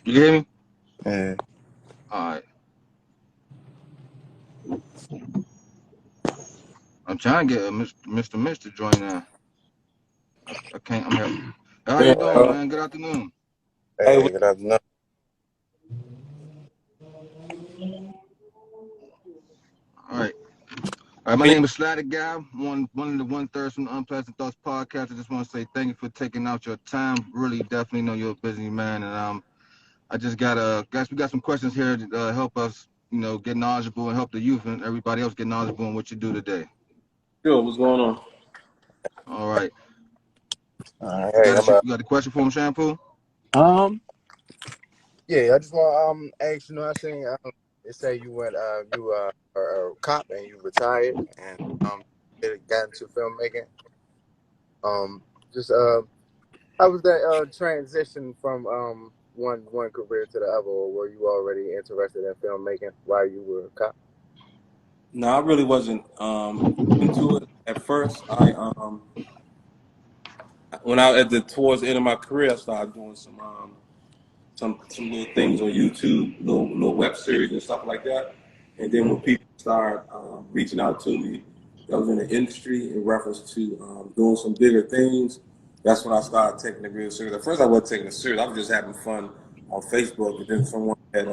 You can hear me? Yeah. All right. I'm trying to get Mr. Mitch to join now. I can't. I'm here. How Yeah. you doing, man? Good afternoon. Hey, Hey, good afternoon. All right. All right. My name is Slatter Guy. One of the one thirds from the Unpleasant Thoughts podcast. I just want to say thank you for taking out your time. Really, definitely know you're a busy man, and I just guys, we got some questions here to help us, get knowledgeable and help the youth and everybody else get knowledgeable in what you do today. sure. What's going on? All right. You Hey, got a, you got a question for him, Shampoo? um, yeah, I just want ask, I seen it say you went you are a cop and you retired and got into filmmaking. Just how was that transition from one career to the other, or were you already interested in filmmaking while you were a cop? No, I really wasn't into it at first. I when I towards the end of my career, I started doing some little things on YouTube, little web series and stuff like that. And then when people started reaching out to me, that was in the industry in reference to doing some bigger things. That's when I started taking it real serious. At first, I wasn't taking it serious. I was just having fun on Facebook. And then someone had,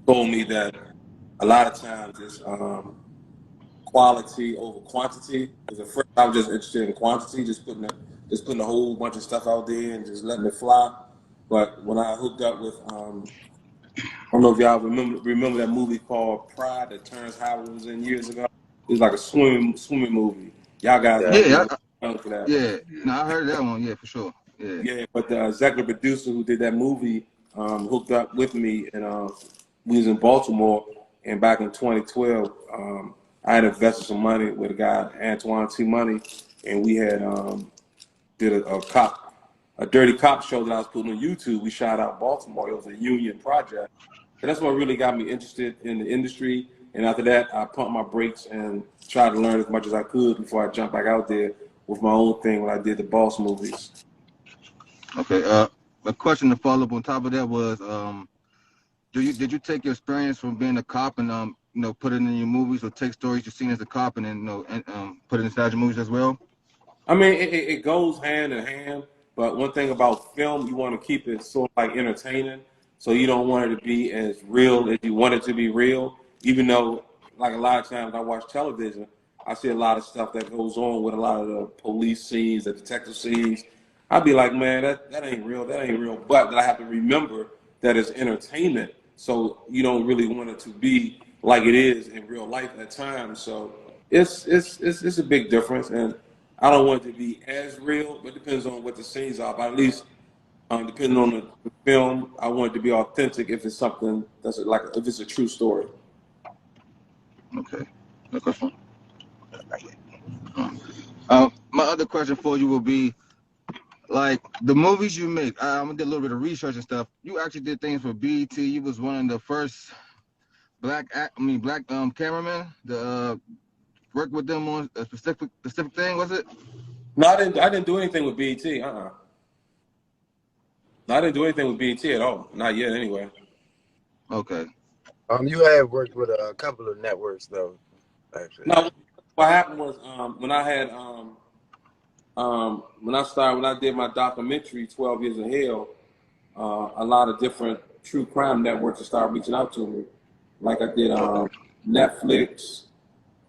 told me that a lot of times it's quality over quantity. Because at first I was just interested in quantity, just putting a whole bunch of stuff out there and just letting it fly. But when I hooked up with, I don't know if y'all remember that movie called Pride that Terrence Howard was in years ago. It was like a swimming movie. Y'all guys Yeah. might be Yeah, young for that. yeah. No, I heard that one. Yeah, for sure. Yeah. Yeah, but the executive producer who did that movie hooked up with me, and we was in Baltimore. And back in 2012, I had invested some money with a guy, Antoine T. Money, and we had did a dirty cop show that I was putting on YouTube. We shot out Baltimore. It was a union project. And that's what really got me interested in the industry. And after that, I pumped my brakes and tried to learn as much as I could before I jumped back out there with my own thing when I did the Boss movies. Okay. A question to follow up on top of that was, did you take your experience from being a cop and put it in your movies, or take stories you've seen as a cop and then put it inside your movies as well? I mean, it goes hand in hand. But one thing about film, you want to keep it sort of like entertaining. So you don't want it to be as real as you want it to be real. Even though, like a lot of times I watch television, I see a lot of stuff that goes on with a lot of the police scenes, the detective scenes. I'd be like, man, that ain't real. That ain't real. But I have to remember that it's entertainment. So you don't really want it to be like it is in real life at times. So it's a big difference. And I don't want it to be as real, but it depends on what the scenes are. But at least, depending on the film, I want it to be authentic if it's something that's like if it's a true story. Okay. No question. My other question for you will be, like, the movies you make. I'm gonna do a little bit of research and stuff. You actually did things for BET. You was one of the first black cameramen to work with them on a specific thing. Was it? No, I didn't do anything with BET. No, I didn't do anything with BET at all. Not yet, anyway. Okay. You have worked with a couple of networks though, actually. No, what happened was when I had when I did my documentary 12 Years in Hell, a lot of different true crime networks started reaching out to me. Like I did Netflix,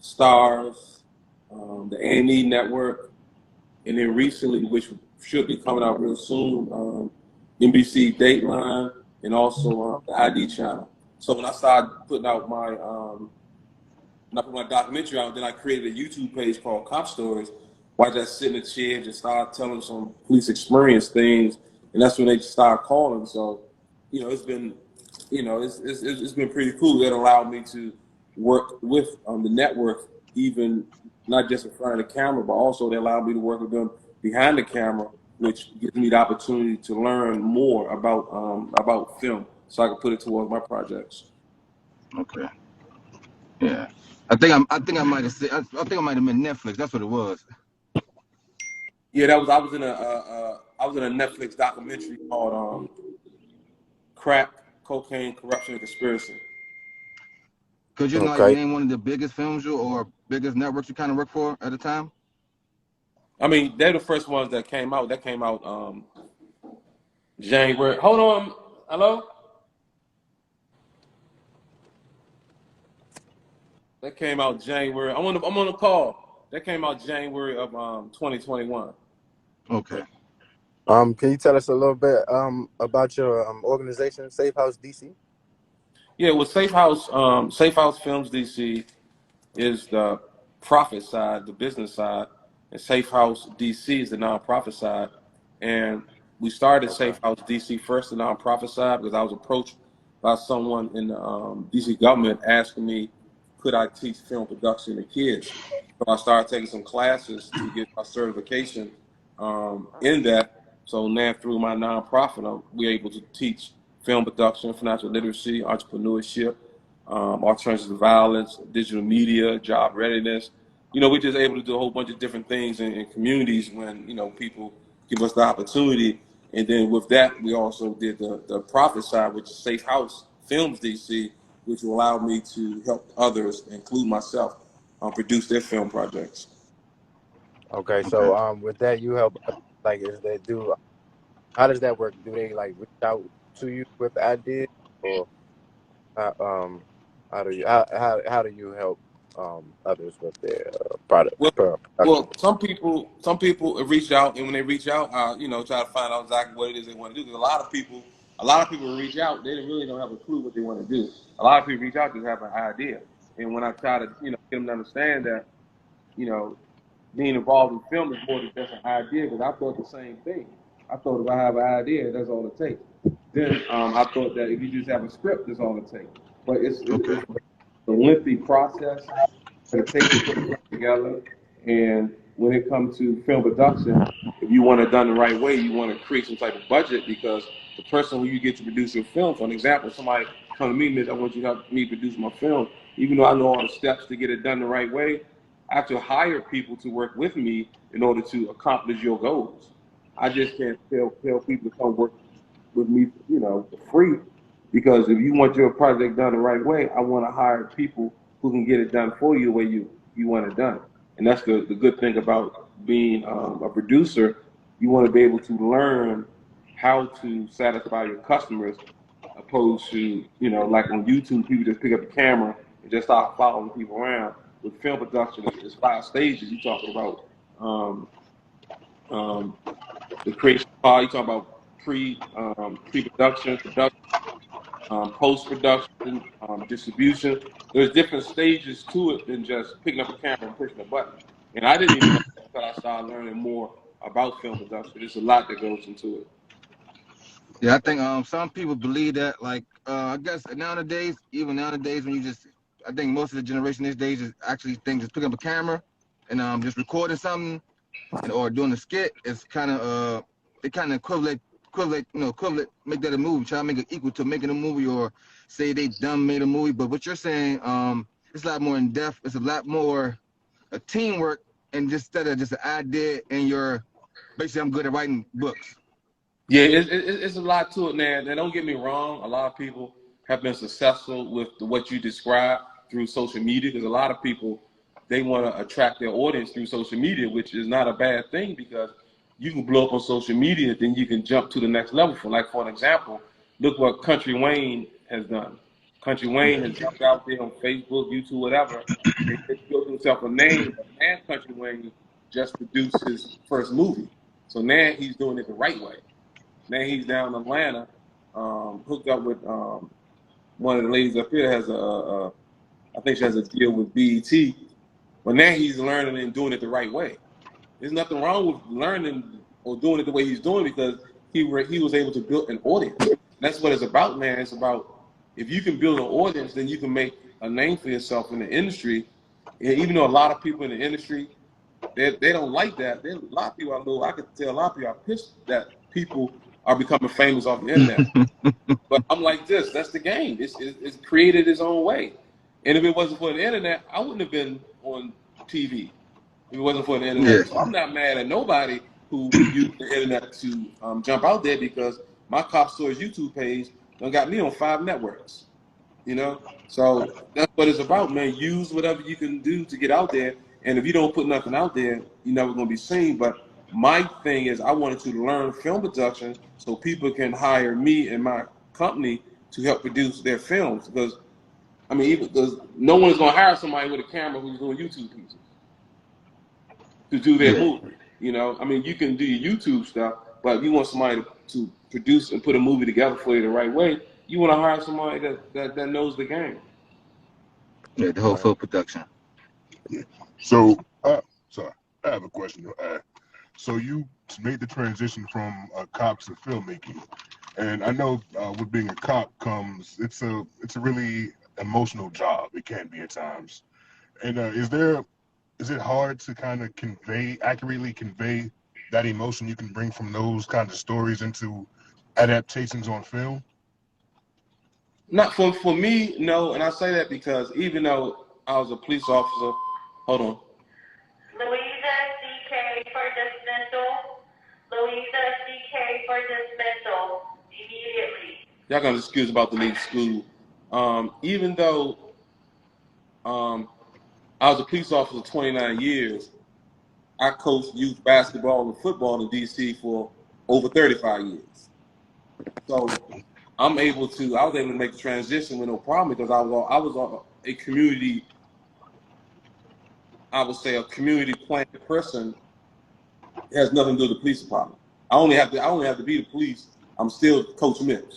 Starz, the A&E network, and then recently, which should be coming out real soon, NBC Dateline, and also the ID channel. So when I started putting out when I put my documentary out, then I created a YouTube page called Cop Stories, where I just sit in the chair and start telling some police experience things, and that's when they start calling. So, it's been, it's been pretty cool. That allowed me to work with the network, even not just in front of the camera, but also they allowed me to work with them behind the camera, which gives me the opportunity to learn more about film, so I can put it towards my projects. Okay. Yeah. I think I might have said. I think I might have been Netflix. That's what it was. Yeah, I was in a Netflix documentary called crack, cocaine, corruption, and conspiracy. Could you like Okay. name one of the biggest films or biggest networks you kind of work for at the time? I mean, they're the first ones that came out. That came out January. Hold on. Hello? That came out January. I'm on the call. That came out January of 2021. Okay. Can you tell us a little bit about your organization, Safehouse DC? Yeah, well, Safehouse Films DC is the profit side, the business side, and Safehouse DC is the nonprofit side. And we started Okay. Safehouse DC first, the nonprofit side, because I was approached by someone in the DC government asking me, could I teach film production to kids? So I started taking some classes to get my certification in that. So now through my nonprofit, we're able to teach film production, financial literacy, entrepreneurship, alternatives to violence, digital media, job readiness. You know, we're just able to do a whole bunch of different things in communities when, you know, people give us the opportunity. And then with that, we also did the profit side, which is Safehouse Films DC, which will allow me to help others, include myself, produce their film projects. Okay. Okay. So with that, you help. Like, how does that work? Do they like reach out to you with ideas, or how do you help others with their product Well, production? some people reach out, and when they reach out, you know, try to find out exactly what it is they want to do. Because a lot of people reach out, they really don't have a clue what they want to do. A lot of people reach out just have an idea, and when I try to, you know, get them to understand that, you know, being involved in film is more than just an idea. Because I thought the same thing. I thought if I have an idea, that's all it takes. Then I thought that if you just have a script, that's all it takes. But Okay. it's a lengthy process. It takes to put it together. And when it comes to film production, if you want it done the right way, you want to create some type of budget, because the person who you get to produce your film, for an example, somebody come to me and says, I want you to help me produce my film. Even though I know all the steps to get it done the right way, I have to hire people to work with me in order to accomplish your goals. I just can't tell people to come work with me, you know, for free. Because if you want your project done the right way, I want to hire people who can get it done for you the way you want it done. And that's the good thing about being a producer. You want to be able to learn how to satisfy your customers, opposed to, you know, like on YouTube, people just pick up the camera and just start following people around. With film production, it's 5 stages. You're talking about um, the creation part. You're talking about pre-production, production, post-production, distribution. There's different stages to it than just picking up a camera and pushing a button. And I didn't even know that until I started learning more about film production. There's a lot that goes into it. Yeah, I think some people believe that, like, I guess nowadays, when you just, I think most of the generation these days is actually think just picking up a camera and just recording something and or doing a skit is kind of they kind of equivalent, make that a movie, try to make it equal to making a movie, or say they done made a movie. But what you're saying, it's a lot more in depth. It's a lot more a teamwork, and just instead of just an idea and you're basically I'm good at writing books. Yeah, it's a lot to it, man. And don't get me wrong, a lot of people have been successful with what you described through social media, because a lot of people, they want to attract their audience through social media, which is not a bad thing, because you can blow up on social media, then you can jump to the next level. For an example, look what Country Wayne has done. Country Wayne has jumped out there on Facebook, YouTube, whatever, and built himself a name. But now Country Wayne just produced his first movie. So now he's doing it the right way. Now he's down in Atlanta, hooked up with one of the ladies up here has I think she has a deal with BET. But now he's learning and doing it the right way. There's nothing wrong with learning or doing it the way he's doing, because he was able to build an audience. That's what it's about, man. It's about, if you can build an audience, then you can make a name for yourself in the industry. And even though a lot of people in the industry, they don't like that. A lot of people I could tell a lot of people are pissed that people are becoming famous off the internet. But I'm like this. That's the game. It's created its own way. And if it wasn't for the internet, I wouldn't have been on TV. If it wasn't for the Yeah. internet. So I'm not mad at nobody who used the internet to jump out there, because my Cop Stories YouTube page Done got me on 5 networks. You know, so that's what it's about, man. Use whatever you can do to get out there. And if you don't put nothing out there, you're never gonna be seen. But my thing is, I wanted to learn film production so people can hire me and my company to help produce their films. Because I mean, even because no one's gonna hire somebody with a camera who's doing YouTube pieces to do their Yeah. movie. You know, I mean, you can do your YouTube stuff, but if you want somebody to produce and put a movie together for you the right way, you want to hire somebody that knows the game. Yeah, the whole Right. full production. Yeah. So, sorry, I have a question to ask. So you made the transition from a cop to filmmaking, and I know with being a cop comes it's a really emotional job. It can be at times. And is it hard to kind of accurately convey that emotion you can bring from those kinds of stories into adaptations on film? Not for me, no. And I say that because even though I was a police officer, hold on. Louisa CK for dismissal. Louisa CK for dismissal immediately. Y'all gonna excuse about the leave school. Even though I was a police officer 29 years, I coached youth basketball and football in DC for over 35 years. So I was able to make the transition with no problem because I was a community, I would say a community plan person. It has nothing to do with the police department. I only have to be the police. I'm still Coach Mitch.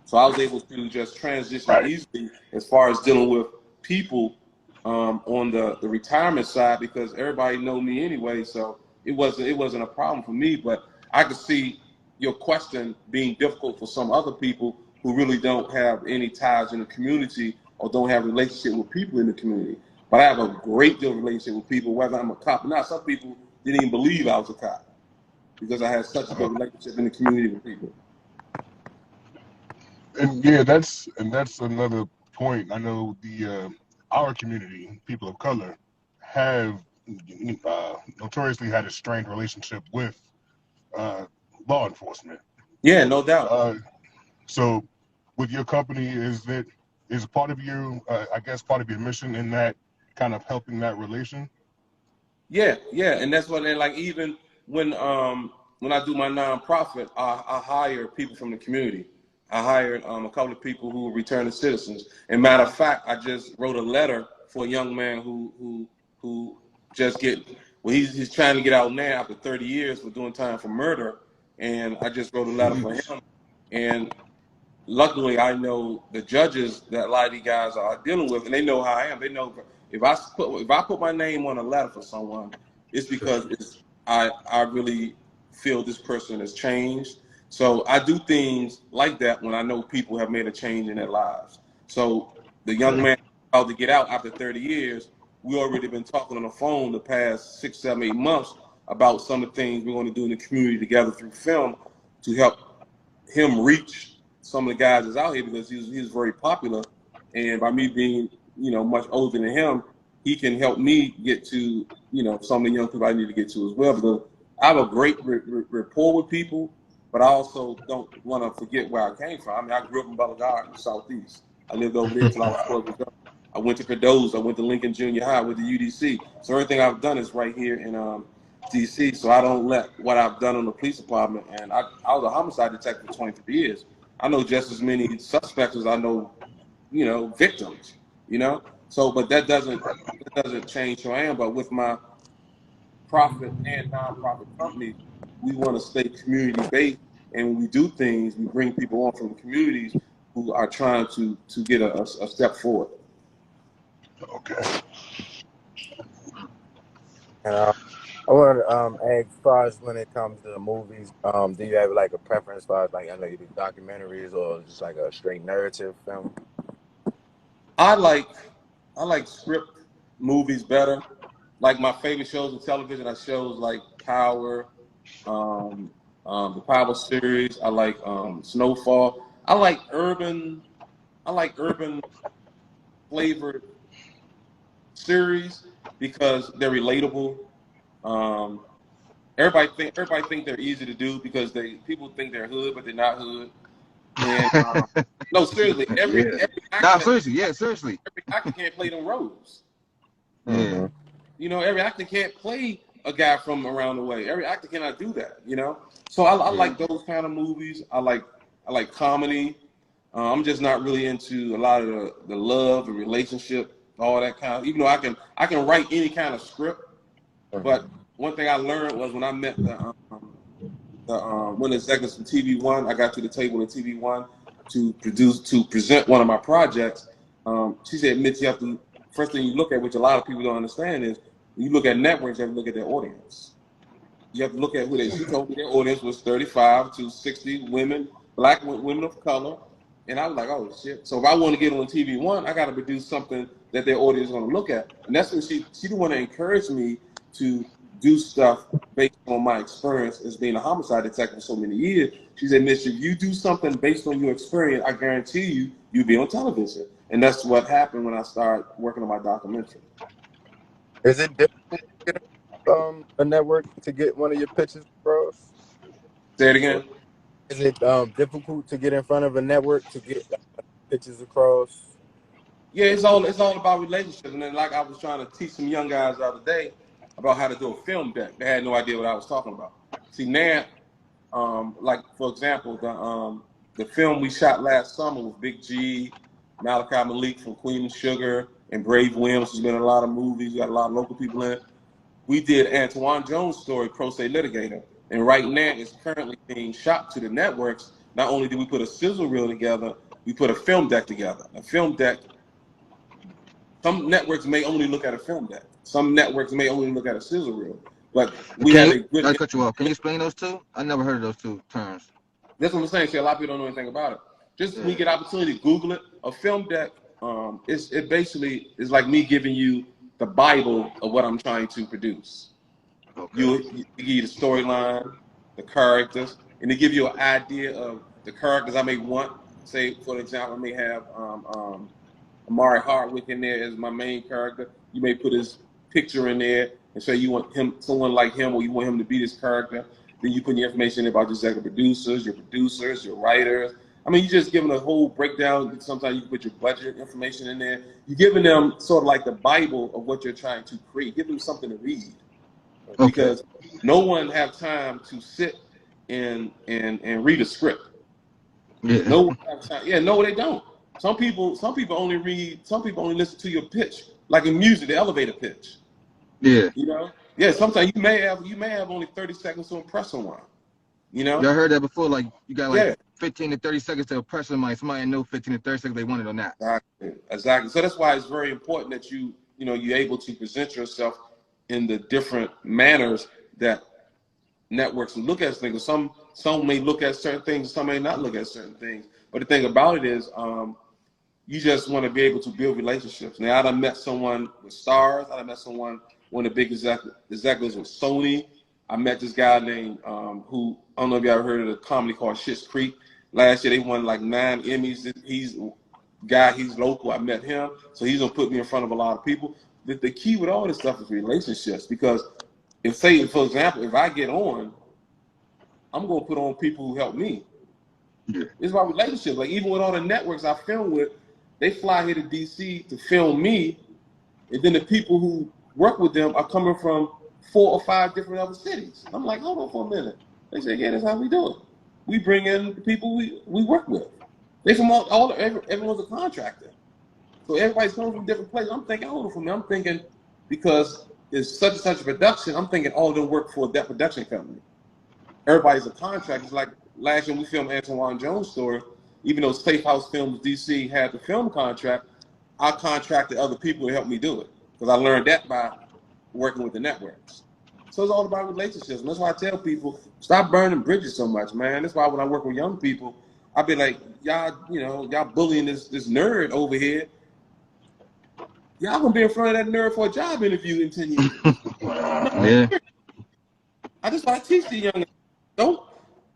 So I was able to just transition Right. easily as far as dealing with people on the retirement side because everybody know me anyway. So it wasn't a problem for me. But I could see your question being difficult for some other people who really don't have any ties in the community or don't have a relationship with people in the community. But I have a great deal of relationship with people, whether I'm a cop or not. Some people didn't even believe I was a cop because I had such a good relationship in the community with people. And yeah, that's another point. I know our community, people of color, have notoriously had a strained relationship with law enforcement. Yeah, no doubt. So, with your company, is part of your, I guess, part of your mission in that kind of helping that relation? Yeah, and that's what. And like even when I do my nonprofit, I hire people from the community. I hired a couple of people who are returning citizens. And matter of fact, I just wrote a letter for a young man who just he's trying to get out now after 30 years for doing time for murder. And I just wrote a letter for him. And luckily, I know the judges that a lot of these guys are dealing with, and they know how I am. They know if I put my name on a letter for someone, it's because I really feel this person has changed. So I do things like that when I know people have made a change in their lives. So the young man about to get out after 30 years, we already been talking on the phone the past 6, 7, 8 months about some of the things we're going to do in the community together through film to help him reach some of the guys that's out here because he's very popular, and by me being much older than him, he can help me get to some of the young people I need to get to as well because I have a great rapport with people, but I also don't want to forget where I came from. I mean, I grew up in Butler Garden, the Southeast. I lived over there until I was 12 years old. I went to Cardozo, I went to Lincoln Junior High, I went to UDC. So everything I've done is right here in DC, so I don't let what I've done on the police department, and I was a homicide detective for 23 years. I know just as many suspects as I know, victims, So, but that doesn't change who I am. But with my profit and nonprofit companies, we want to stay community based, and when we do things, we bring people on from the communities who are trying to get a step forward. Okay. And I want to ask, as far as when it comes to the movies, do you have like a preference as far as like I know you do documentaries or just like a straight narrative film? I like script movies better. Like my favorite shows on television are shows like Power, the Power series. I like Snowfall. I like urban flavored series because they're relatable. Everybody think they're easy to do because people think they're hood, but they're not hood. And no, seriously, every actor, seriously. every actor can't play them roles. Yeah. You know, every actor can't play a guy from around the way. Every actor cannot do that. You know, so I like those kind of movies. I like comedy. I'm just not really into a lot of the love and relationship, all that kind of. Even though I can write any kind of script, but one thing I learned was when I met the one executives from TV One, I got to the table at TV One to present one of my projects. She said, Mitch, you have to first thing you look at, which a lot of people don't understand, is when you look at networks, you have to look at their audience. You have to look at who they. She told me their audience was 35 to 60 women, black women of color. And I was like, oh shit. So if I want to get on TV One, I got to produce something that their audience is going to look at. And that's when she didn't want to encourage me to do stuff based on my experience as being a homicide detective for so many years. She said, Mitch, if you do something based on your experience, I guarantee you'll be on television. And that's what happened when I started working on my documentary. Is it difficult to get a network to get one of your pitches across? Say it again. Is it difficult to get in front of a network to get pitches across? Yeah, it's all about relationships. And then, like I was trying to teach some young guys the other day about how to do a film deck. They had no idea what I was talking about. See, now, like for example, the film we shot last summer with Big G, Malachi Malik from Queen and Sugar, and Brave Williams, who's been in a lot of movies. We got a lot of local people in it. We did Antoine Jones' story, Pro Se Litigator. And right now, it's currently being shot to the networks. Not only did we put a sizzle reel together, we put a film deck together. A film deck, some networks may only look at a film deck. Some networks may only look at a sizzle reel. But we have a good... I cut you off. Can you explain those two? I never heard of those two terms. That's what I'm saying. See, a lot of people don't know anything about it. Just when you get opportunity, Google it. A film deck, it basically is like me giving you the Bible of what I'm trying to produce. Okay. You give you the storyline, the characters, and they give you an idea of the characters I may want. Say, for example, I may have Amari Hardwick in there as my main character. You may put his picture in there and say you want someone like him, or you want him to be this character. Then you put your information about your executive producers, your writers. I mean, you just give them a whole breakdown. Sometimes you can put your budget information in there. You're giving them sort of like the Bible of what you're trying to create. Give them something to read. Okay. Because no one have time to sit and read a script. Yeah. No one have time. Yeah, no, they don't. Some people only read. Some people only listen to your pitch, like in music, the elevator pitch. Yeah. You know. Yeah. Sometimes you may have only 30 seconds to impress someone. You know. Y'all heard that before? Like you got like 15 to 30 seconds to impress somebody. Somebody know 15 to 30 seconds they want it or not. Exactly. So that's why it's very important that you're able to present yourself in the different manners that networks look at things. Some may look at certain things, some may not look at certain things. But the thing about it is, you just want to be able to build relationships. Now, I done met someone with Starz. I done met one of the big executives with Sony. I met this guy named who, I don't know if you ever heard of the comedy called Schitt's Creek. Last year they won like 9 Emmys. He's local. I met him, so he's gonna put me in front of a lot of people. The key with all this stuff is relationships, because for example, if I get on, I'm gonna put on people who help me. Yeah. It's about relationships. Like even with all the networks I film with, they fly here to DC to film me, and then the people who work with them are coming from 4 or 5 different other cities. I'm like, hold on for a minute. They say, yeah, that's how we do it. We bring in the people we work with. They from everyone's a contractor. So everybody's coming from different places. I'm thinking, hold on for me. I'm thinking, because it's such and such a production, I'm thinking all of them work for that production company. Everybody's a contractor. It's like last year we filmed Antoine Jones' story. Even though Safehouse Films DC had the film contract, I contracted other people to help me do it, because I learned that by working with the networks. So it's all about relationships. And that's why I tell people, stop burning bridges so much, man. That's why when I work with young people, I be like, y'all bullying this nerd over here. Y'all gonna be in front of that nerd for a job interview in 10 years. Yeah. I just want to teach the young.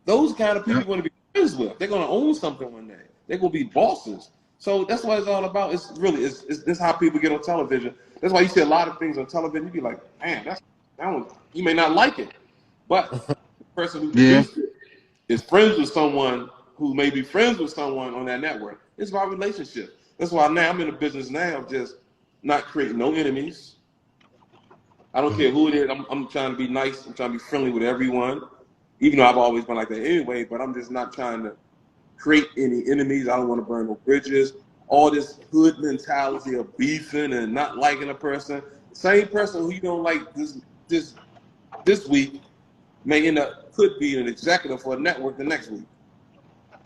Those kind of people you want to be friends with. They're gonna own something one day. They're gonna be bosses. So that's what it's all about. It's this how people get on television. That's why you see a lot of things on television. You be like, man, that one. You may not like it, but the person who produced it is friends with someone who may be friends with someone on that network. It's about relationship. That's why now I'm in a business now of just not creating no enemies. I don't care who it is. I'm trying to be nice. I'm trying to be friendly with everyone, even though I've always been like that anyway. But I'm just not trying to create any enemies. I don't want to burn no bridges. All this hood mentality of beefing and not liking a person. Same person who you don't like this week may end up could be an executive for a network the next week.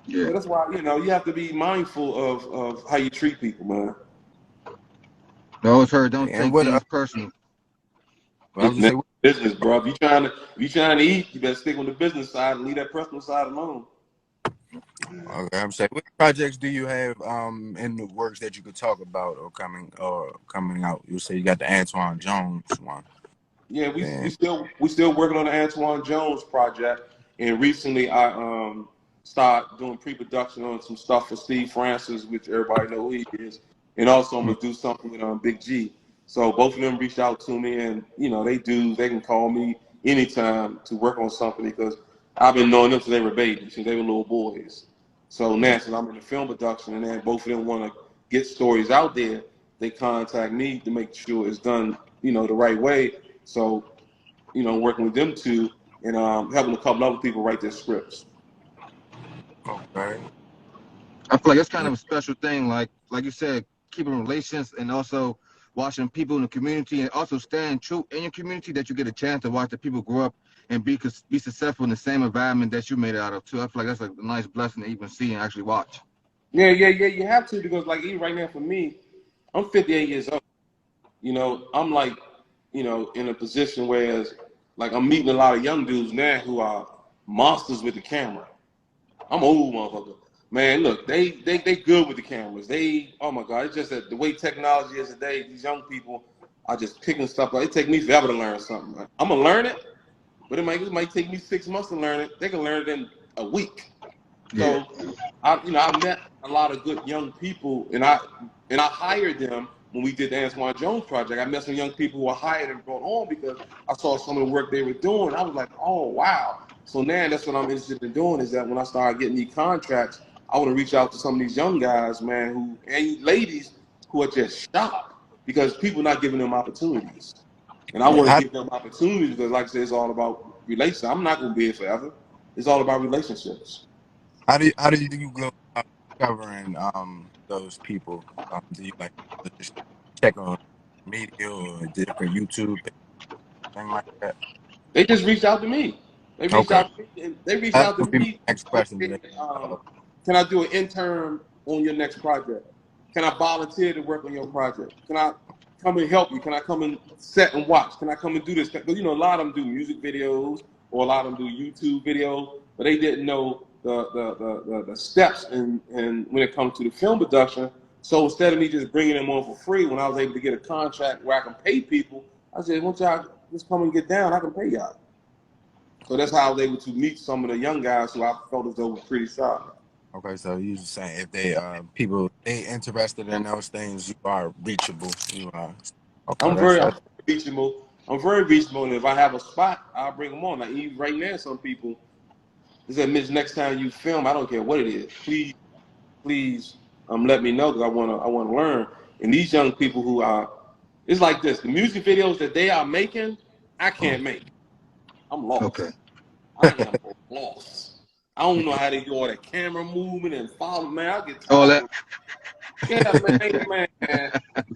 Yeah. So that's why you have to be mindful of how you treat people, man. I always heard don't And take what things personal. I was It's gonna say, business, bro. If you trying to eat, you better stick on the business side and leave that personal side alone. okay, I'm saying, what projects do you have in the works that you could talk about or coming out? You say you got the Antoine Jones one. Yeah, we Then still working on the Antoine Jones project, and recently I started doing pre-production on some stuff for Steve Francis, which everybody know who he is, and also I'm gonna do something with Big G. So both of them reached out to me, and they can call me anytime to work on something because I've been knowing them since they were babies, since they were little boys. So now since I'm in the film production, and then both of them want to get stories out there, they contact me to make sure it's done, the right way. So, working with them two and helping a couple other people write their scripts. okay, I feel like it's kind yeah, of a special thing, like you said, keeping relations and also watching people in the community and also staying true in your community that you get a chance to watch the people grow up and be successful in the same environment that you made it out of too. I feel like that's a nice blessing to even see and actually watch. Yeah. You have to because like even right now for me, I'm 58 years old. I'm like, in a position where like I'm meeting a lot of young dudes now who are monsters with the camera. I'm old motherfucker. Man, look, they good with the cameras. Oh my God, it's just that the way technology is today, these young people are just picking stuff up. It takes me forever to learn something. I'm gonna learn it, but it might take me 6 months to learn it. They can learn it in a week. Yeah. So I met a lot of good young people and I hired them when we did the Antoine Jones project. I met some young people who were hired and brought on because I saw some of the work they were doing. I was like, oh wow. So now that's what I'm interested in doing is that when I start getting these contracts, I want to reach out to some of these young guys, man, and ladies who are just shocked because people are not giving them opportunities. And I yeah. want to give them opportunities because, like I said, it's all about relationships. I'm not going to be here forever. It's all about relationships. How do you go about discovering those people? Do you like just check on media or different YouTube thing like that? They just reached out to me. They reached Okay, out to me. And they reached that's out to gonna be my me. next And question. said, can I do an intern on your next project? Can I volunteer to work on your project? Can I come and help you? Can I come and set and watch? Can I come and do this? Because a lot of them do music videos or a lot of them do YouTube videos, but they didn't know the steps and when it comes to the film production. So instead of me just bringing them on for free, when I was able to get a contract where I can pay people, I said, once y'all just come and get down, I can pay y'all. So that's how I was able to meet some of the young guys who I felt as though were pretty sharp. Okay, so you just saying if they they interested in those things, you are reachable. You are okay. I'm That's reachable. I'm very reachable, and if I have a spot, I'll bring them on. Like even right now, some people they said, Mitch, next time you film, I don't care what it is, please, let me know because I wanna learn. And these young people who are, it's like this: the music videos that they are making, I can't make. I'm Okay. lost. I am lost. I don't know how they do all that camera movement and follow. Man, I get All tired that. of yeah, man.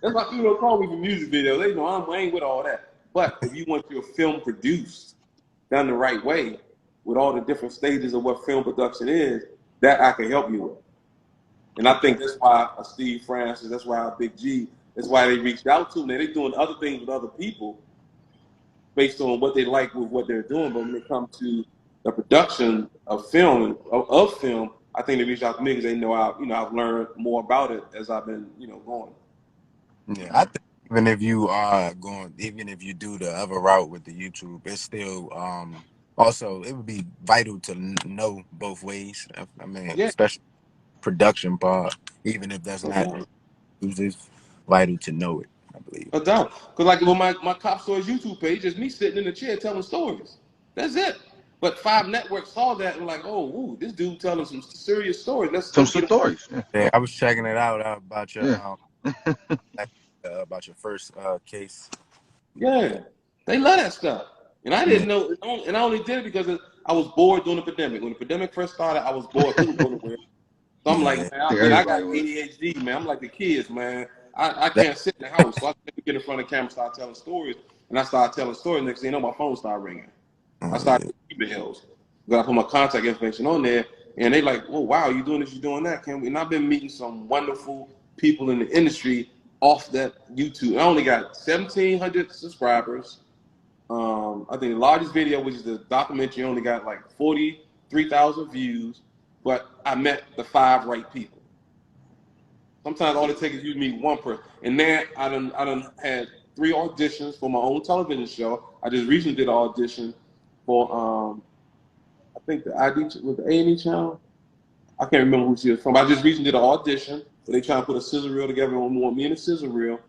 That's why people don't call me for music videos. They know I ain't with all that. But if you want your film produced, done the right way, with all the different stages of what film production is, that I can help you with. And I think that's why Steve Francis, that's why Big G, that's why they reached out to me. They're doing other things with other people based on what they like with what they're doing. But when it comes to the production of film, I think they reach out to me because they know I've learned more about it as I've been going. yeah. I think even if you are going, even if you do the other route with the YouTube, it's still also it would be vital to know both ways. I mean, Yeah, especially production part, even if that's no not doubt. it's vital to know it. I believe. No doubt. Because like with my Cop Stories YouTube page, it's me sitting in the chair telling stories. That's it. But 5 networks saw that and were like, oh, ooh, this dude telling some serious stories. Let's Some get him. stories. Yeah, I was checking it out about your Yeah. about your first case. Yeah, they love that stuff. And I didn't know, and I only did it because I was bored during the pandemic. When the pandemic first started, I was bored, couldn't go nowhere. So I'm like, man, I got ADHD, man. I'm like the kids, man. I can't sit in the house. So I get in front of the camera, start telling stories. And I started telling stories. Next thing you know, my phone started ringing. I started emails. Got to put my contact information on there. And they like, oh, wow, you doing this, you doing that. Can we? And I've been meeting some wonderful people in the industry off that YouTube. I only got 1,700 subscribers. I think the largest video, which is the documentary, only got like 43,000 views. But I met the 5 right people. Sometimes all it takes is you to meet one person. And then I done had 3 auditions for my own television show. I just recently did an audition for I think the ID with the A&E channel. I can't remember who she was from. I just recently did an audition where they trying to put a scissor reel together and want me in a scissor reel.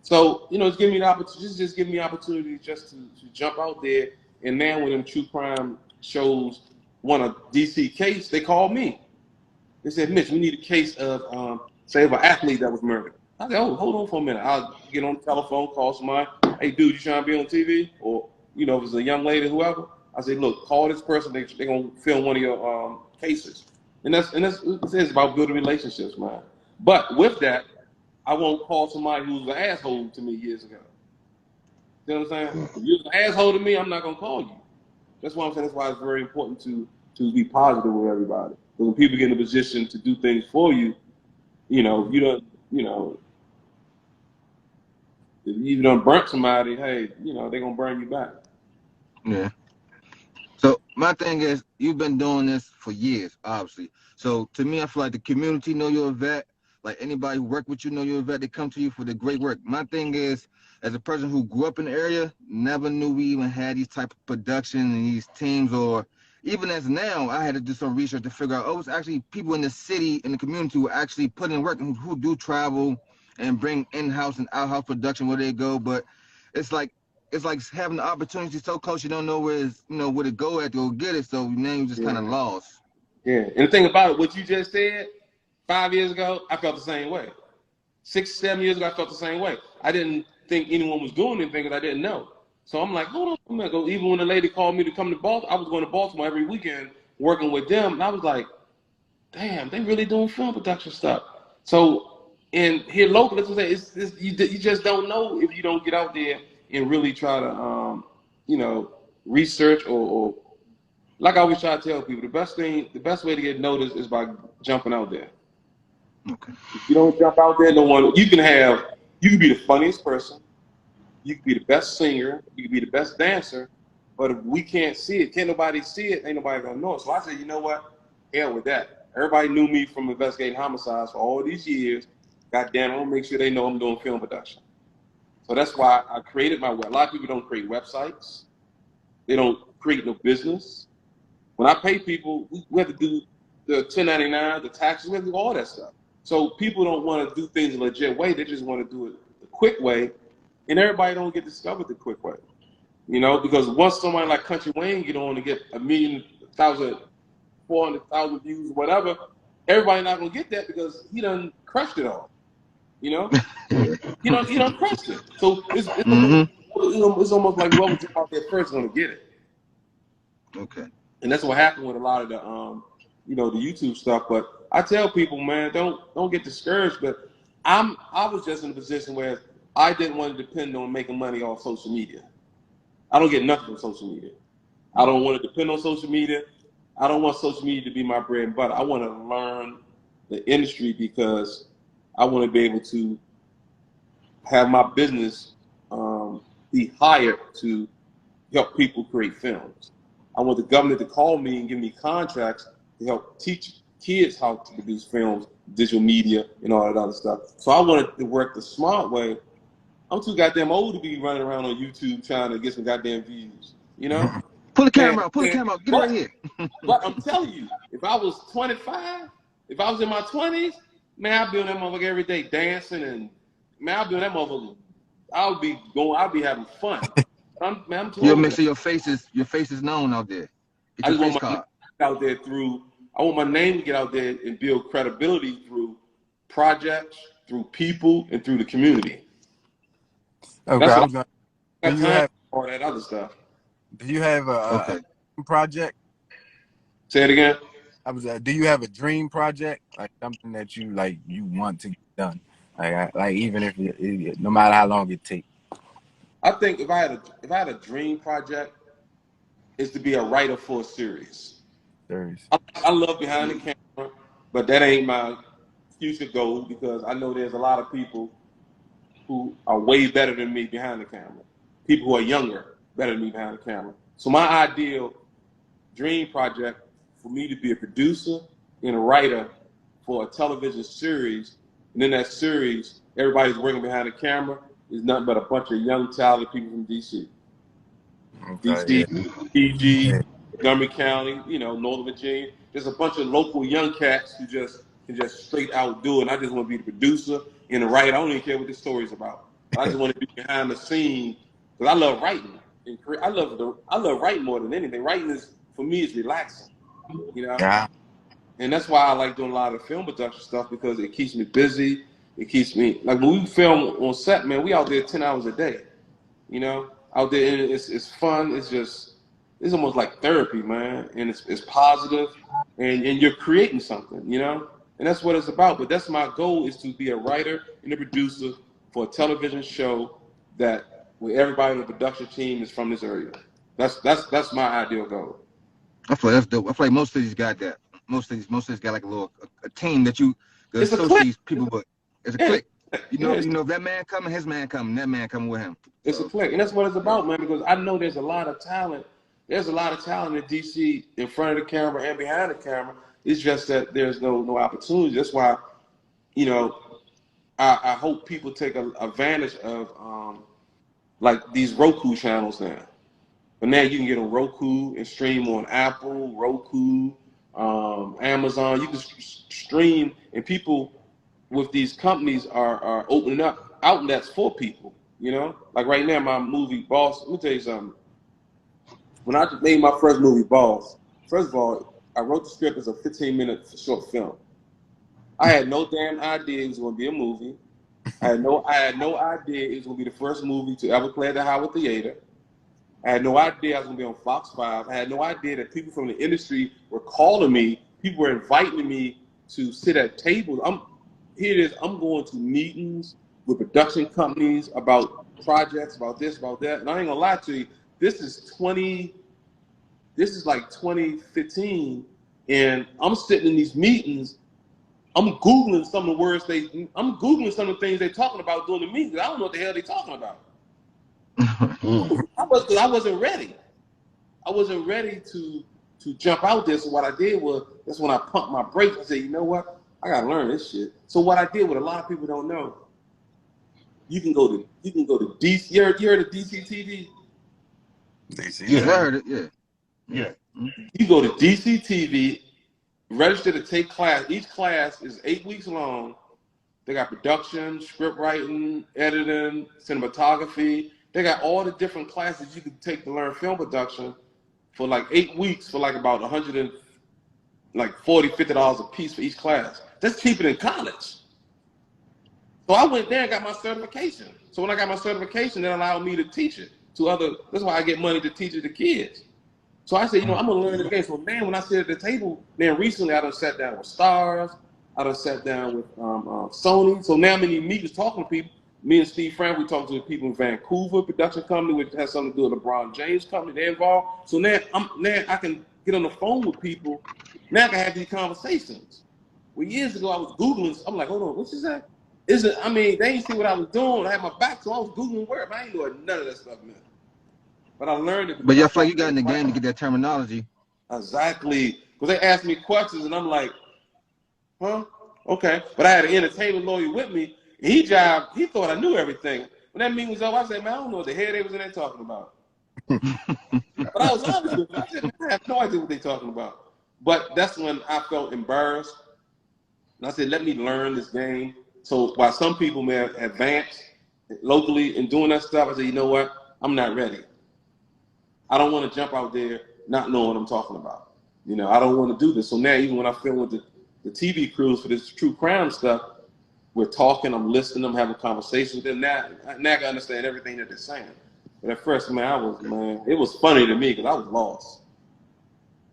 So, you know, it's giving me an opportunity, just giving me opportunity just to jump out there. And now when them true crime shows want a DC case, they call me. They said, Mitch, we need a case of, say, of an athlete that was murdered. I said, oh, hold on for a minute. I'll get on the telephone, call somebody. Hey, dude, you trying to be on TV? Or, you know, if it's a young lady, whoever. I said, look, call this person. They're going to film one of your cases. And that's it's about building relationships, man. But with that, I won't call somebody who's an asshole to me years ago. You know what I'm saying? If you're an asshole to me, I'm not going to call you. That's why I'm saying that's why it's very important to be positive with everybody. Because when people get in a position to do things for you, you know, if you don't burn somebody, hey, you know, they're going to burn you back. Yeah. So my thing is, you've been doing this for years, obviously. So to me, I feel like the community know you're a vet. Like anybody who work with you know you're a vet. They come to you for the great work. My thing is, as a person who grew up in the area, never knew we even had these type of production and these teams, or even as now, I had to do some research to figure out, oh, it's actually people in the city, in the community who actually put in work and who do travel and bring in-house and out-house production where they go. But it's like having the opportunity so close, you don't know where to go at to go get it. So now you just kind of lost. Yeah, and the thing about it, what you just said, 5 years ago, I felt the same way. 6, 7 years ago, I felt the same way. I didn't think anyone was doing anything because I didn't know. So I'm like, hold on, I'm gonna go. Even when the lady called me to come to Baltimore, I was going to Baltimore every weekend working with them, and I was like, damn, they really doing film production stuff. So, and here locally, you just don't know if you don't get out there and really try to, research or like I always try to tell people, the best way to get noticed is by jumping out there. Okay. If you don't jump out there, you can be the funniest person, you can be the best singer, you can be the best dancer, but if we can't see it, can't nobody see it, ain't nobody gonna know it. So I said, you know what? Hell with that. Everybody knew me from investigating homicides for all these years. God damn, I'm gonna make sure they know I'm doing film production. So that's why I created my web. A lot of people don't create websites. They don't create no business. When I pay people, we have to do the 1099, the taxes, we have to do all that stuff. So people don't want to do things a legit way. They just want to do it the quick way. And everybody don't get discovered the quick way. You know, because once somebody like Country Wayne get on and get 400,000 views, whatever, everybody not gonna get that because he done crushed it all. You know, he done crushed it. So it's almost like whoever's out there first is gonna get it. Okay. And that's what happened with a lot of the the YouTube stuff. But I tell people, man, don't get discouraged. But I was just in a position where I didn't want to depend on making money off social media. I don't get nothing from social media. I don't want to depend on social media. I don't want social media to be my bread and butter. I want to learn the industry because I want to be able to have my business be hired to help people create films. I want the government to call me and give me contracts to help teach kids how to produce films, digital media, and all that other stuff. So I wanted to work the smart way. I'm too goddamn old to be running around on YouTube trying to get some goddamn views, you know? Pull the camera out. Get it right here. But I'm telling you, if I was 25, if I was in my 20s, man, I'd be on that motherfucker every day dancing and, man, I'd be on that motherfucker. I'll be having fun. I'm too You'll old make for sure your face is known out there. Get I your just face want my name card. to get out there through. I want my name to get out there and build credibility through projects, through people, and through the community. Okay, That's I what was gonna. I Do got you time have for all that other stuff. a Okay. project? Say it again. Do you have a dream project, like something that you want to get done, like even if no matter how long it takes? I think if I had a dream project, is to be a writer for a series. There's I love behind the camera, but that ain't my future goal because I know there's a lot of people who are way better than me behind the camera. People who are younger, better than me behind the camera. So my ideal dream project for me to be a producer and a writer for a television series, and in that series, everybody's working behind the camera is nothing but a bunch of young, talented people from DC. okay. DC, PG, Yeah. Montgomery County, Northern Virginia. There's a bunch of local young cats who just can just straight out do it. And I just want to be the producer and the writer. I don't even care what the story's about. I just want to be behind the scenes because I love writing. And I love writing more than anything. Writing is for me is relaxing, Yeah. and that's why I like doing a lot of film production stuff because it keeps me busy. It keeps me like when we film on set, man. We out there 10 hours a day. Out there, and it's fun. It's almost like therapy, man, and it's positive, and you're creating something, and that's what it's about. But that's my goal is to be a writer and a producer for a television show where everybody on the production team is from this area. That's my ideal goal. I feel like that's dope. I feel like most cities got that. Most cities got like a team that you It's a clique. associate people with. It's a Yeah, clique. yeah, If that man coming, his man coming, that man coming with him. it's a So clique, and that's what it's about, man. Because I know there's a lot of talent. There's a lot of talent in DC in front of the camera and behind the camera. It's just that there's no opportunity. That's why, I hope people take advantage of like these Roku channels now. But now you can get on Roku and stream on Apple, Roku, Amazon. You can stream, and people with these companies are opening up outlets for people. Like right now, my movie Boss. Let me tell you something. When I made my first movie Boss, first of all, I wrote the script as a 15-minute short film. I had no damn idea it was going to be a movie. I had no idea it was going to be the first movie to ever play at the Howard Theater. I had no idea I was going to be on Fox 5. I had no idea that people from the industry were calling me. People were inviting me to sit at tables. Here it is. I'm going to meetings with production companies about projects, about this, about that. And I ain't gonna lie to you. This is like 2015, and I'm sitting in these meetings. I'm googling some of the words I'm googling some of the things they're talking about during the meetings. I don't know what the hell they're talking about. I wasn't ready. I wasn't ready to jump out there. So what I did was that's when I pumped my brakes and said, you know what? I gotta learn this shit. So what I did, what a lot of people don't know, you can go to DC. You heard of DC TV? DC. yeah, I heard it. Yeah. Yeah. You go to DC TV, register to take class. Each class is 8 weeks long. They got production, script writing, editing, cinematography. They got all the different classes you can take to learn film production for like 8 weeks for like about $140, $50 a piece for each class. That's cheaper than college. So I went there and got my certification. So when I got my certification, that allowed me to teach it to other. That's why I get money to teach it to kids. So I said, I'm gonna learn this game. So man, when I sit at the table, man, recently I done sat down with Starz. I done sat down with Sony. So now I'm in these meetings talking to people. Me and Steve Frank, we talking to the people in Vancouver production company, which has something to do with LeBron James company. They're involved. So now I can get on the phone with people. Now I can have these conversations. Well, years ago I was Googling. I'm like, hold on, what's that? They didn't see what I was doing. I had my back, so I was Googling words. I ain't know none of that stuff, man. But I learned it. But yeah, I feel like you got in the game to get that terminology. Exactly. Because they asked me questions, and I'm like, huh? Okay. But I had an entertainment lawyer with me, and he thought I knew everything. When that meeting was over, I said, man, I don't know what the hell they was in there talking about. But I was honest with him. I said, man, I have no idea what they're talking about. But that's when I felt embarrassed. And I said, let me learn this game. So while some people may have advanced locally in doing that stuff, I said, you know what? I'm not ready. I don't want to jump out there not knowing what I'm talking about. You know, I don't want to do this. So now, even when I film with the TV crews for this true crime stuff, we're talking, I'm listening, I'm having conversations with them. Now I can understand everything that they're saying. But at first, man, it was funny to me because I was lost.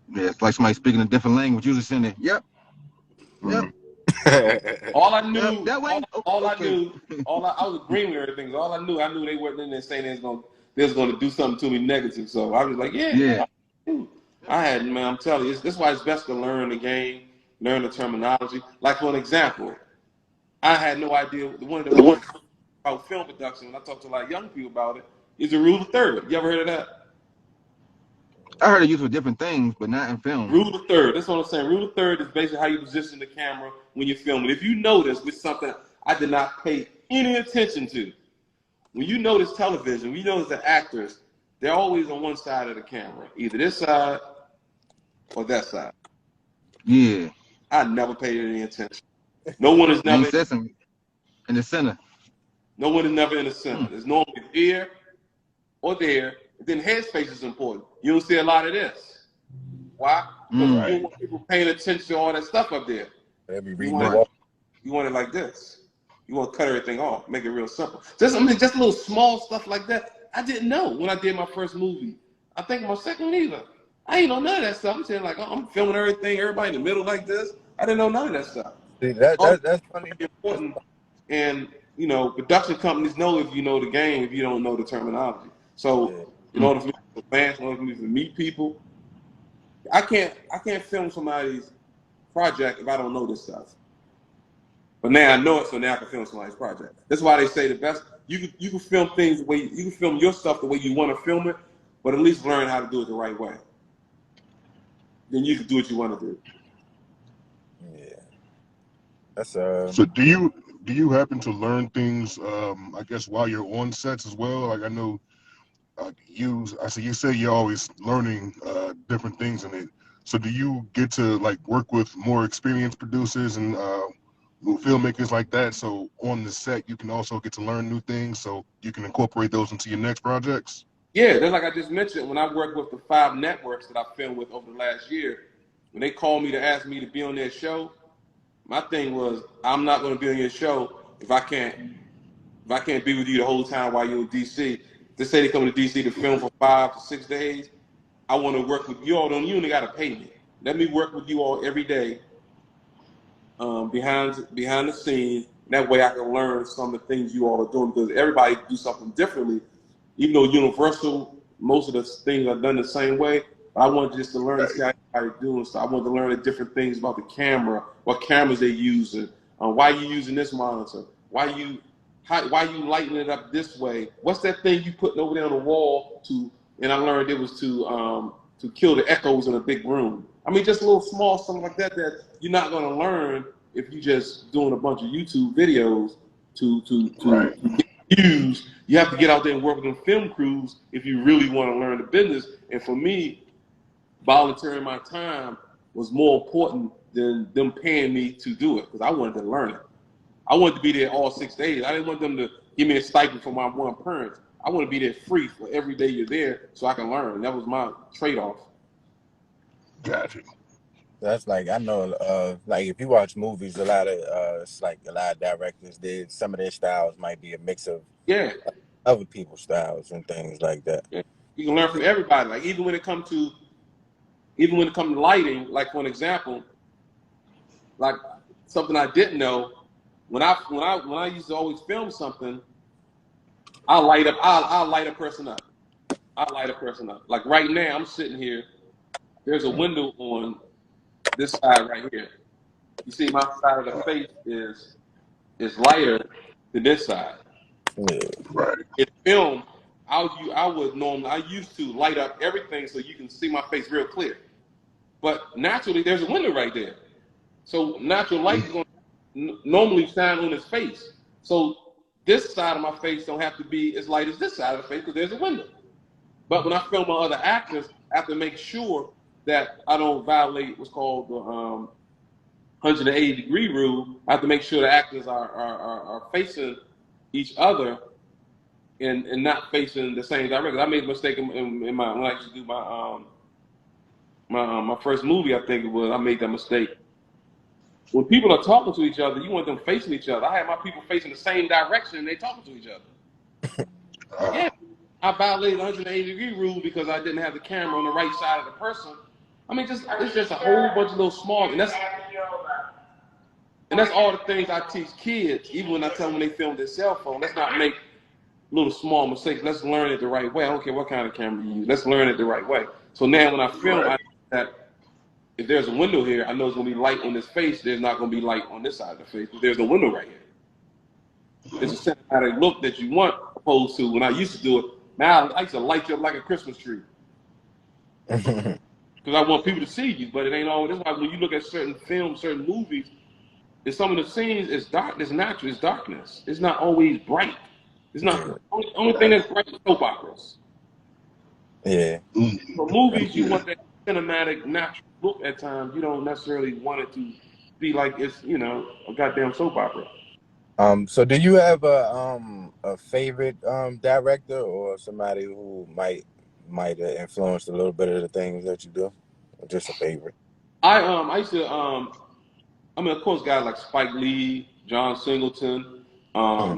Yeah, it's like somebody speaking a different language. You just saying it. Yep. All I knew, that way. I was agreeing with everything. All I knew they weren't in there saying they was gonna do something to me negative. So I was like, yeah. I had, man, I'm telling you, this is why it's best to learn the game, learn the terminology. Like for an example, I had no idea. One of the ones about film production, when I talk to a lot of young people about it, is the rule of third. You ever heard of that? I heard it used for different things, but not in film. Rule of third. That's what I'm saying. Rule of third is basically how you position the camera when you're filming. If you notice, which is something I did not pay any attention to, when you notice television, when you notice the actors, they're always on one side of the camera, either this side or that side. Yeah. I never paid any attention. No one is never in the center. No one is never in the center. There's normally here or there. Then headspace is important. You don't see a lot of this. Why? Because you don't want people paying attention to all that stuff up there. You want it like this. You want to cut everything off, make it real simple. Just little small stuff like that. I didn't know when I did my first movie. I think my second one either. I ain't know none of that stuff. I'm saying, like, I'm filming everything, everybody in the middle like this. I didn't know none of that stuff. See, that's funny. Important. And, you know, production companies know if you know the game, if you don't know the terminology. So in order for me to advance, in order for me to meet people, I can't film somebody's project if I don't know this stuff. But now I know it, so now I can film somebody's project. That's why they say the best. You can film things the way you can film your stuff the way you want to film it, but at least learn how to do it the right way. Then you can do what you want to do. Yeah, that's So do you happen to learn things? I guess while you're on sets as well. Like I know, you say you're always learning different things in it. So do you get to like work with more experienced producers and filmmakers like that? So on the set, you can also get to learn new things, so you can incorporate those into your next projects. Yeah, then like I just mentioned, when I worked with the 5 networks that I filmed with over the last year, when they called me to ask me to be on their show, my thing was, I'm not going to be on your show if I can't be with you the whole time while you're in DC. They say they come to DC to film for 5 to 6 days. I want to work with you all. You only got to pay me. Let me work with you all every day behind the scenes. That way I can learn some of the things you all are doing, because everybody do something differently. Even though Universal, most of the things are done the same way, but I wanted just to learn to see how everybody doing. So I wanted to learn the different things about the camera, what cameras they're using, why you using this monitor, why you lighting it up this way, what's that thing you putting over there on the wall to? And I learned it was to kill the echoes in a big room. I mean, just a little small something like that you're not going to learn if you just doing a bunch of YouTube videos to get views. You have to get out there and work with them film crews if you really want to learn the business. And for me, volunteering my time was more important than them paying me to do it, because I wanted to learn it. I wanted to be there all 6 days. I didn't want them to give me a stipend for my one parent. I want to be there free for every day you're there so I can learn. That was my trade-off. Gotcha. That's like, I know, like if you watch movies, a lot of directors did, some of their styles might be a mix of other people's styles and things like that. Yeah. You can learn from everybody. Like even when it comes to lighting, like for an example, like something I didn't know, when I used to always film something, I'll light a person up. Like right now, I'm sitting here. There's a window on this side right here. You see, my side of the face is lighter than this side. Yeah. Right. In film, I used to light up everything so you can see my face real clear. But naturally, there's a window right there. So natural light is going to normally shine on his face. So this side of my face don't have to be as light as this side of the face because there's a window. But when I film my other actors, I have to make sure that I don't violate what's called the 180-degree rule. I have to make sure the actors are facing each other and not facing the same direction. I made a mistake in my when I used to do my first movie, I think it was, I made that mistake. When people are talking to each other, you want them facing each other. I had my people facing the same direction and they talking to each other. Yeah, I violated the 180-degree rule because I didn't have the camera on the right side of the person. I mean, it's just a whole bunch of little small, and that's all the things I teach kids. Even when I tell them when they film their cell phone, let's not make little small mistakes. Let's learn it the right way. I don't care what kind of camera you use. Let's learn it the right way. So now when I film, I know that if there's a window here, I know it's going to be light on this face. There's not going to be light on this side of the face. But there's a window right here. It's a cinematic look that you want, opposed to when I used to do it. Now I used to light you up like a Christmas tree. Because I want people to see you, but it ain't always. That's why when you look at certain films, certain movies, in some of the scenes, it's dark. It's natural. It's darkness. It's not always bright. It's not the only thing that's bright is soap operas. Yeah. For movies, you want that cinematic, natural look at times. You don't necessarily want it to be like it's, a goddamn soap opera. So do you have a favorite director or somebody who might have influenced a little bit of the things that you do, or just a favorite? I used to I mean, of course, guys like Spike Lee, John Singleton. I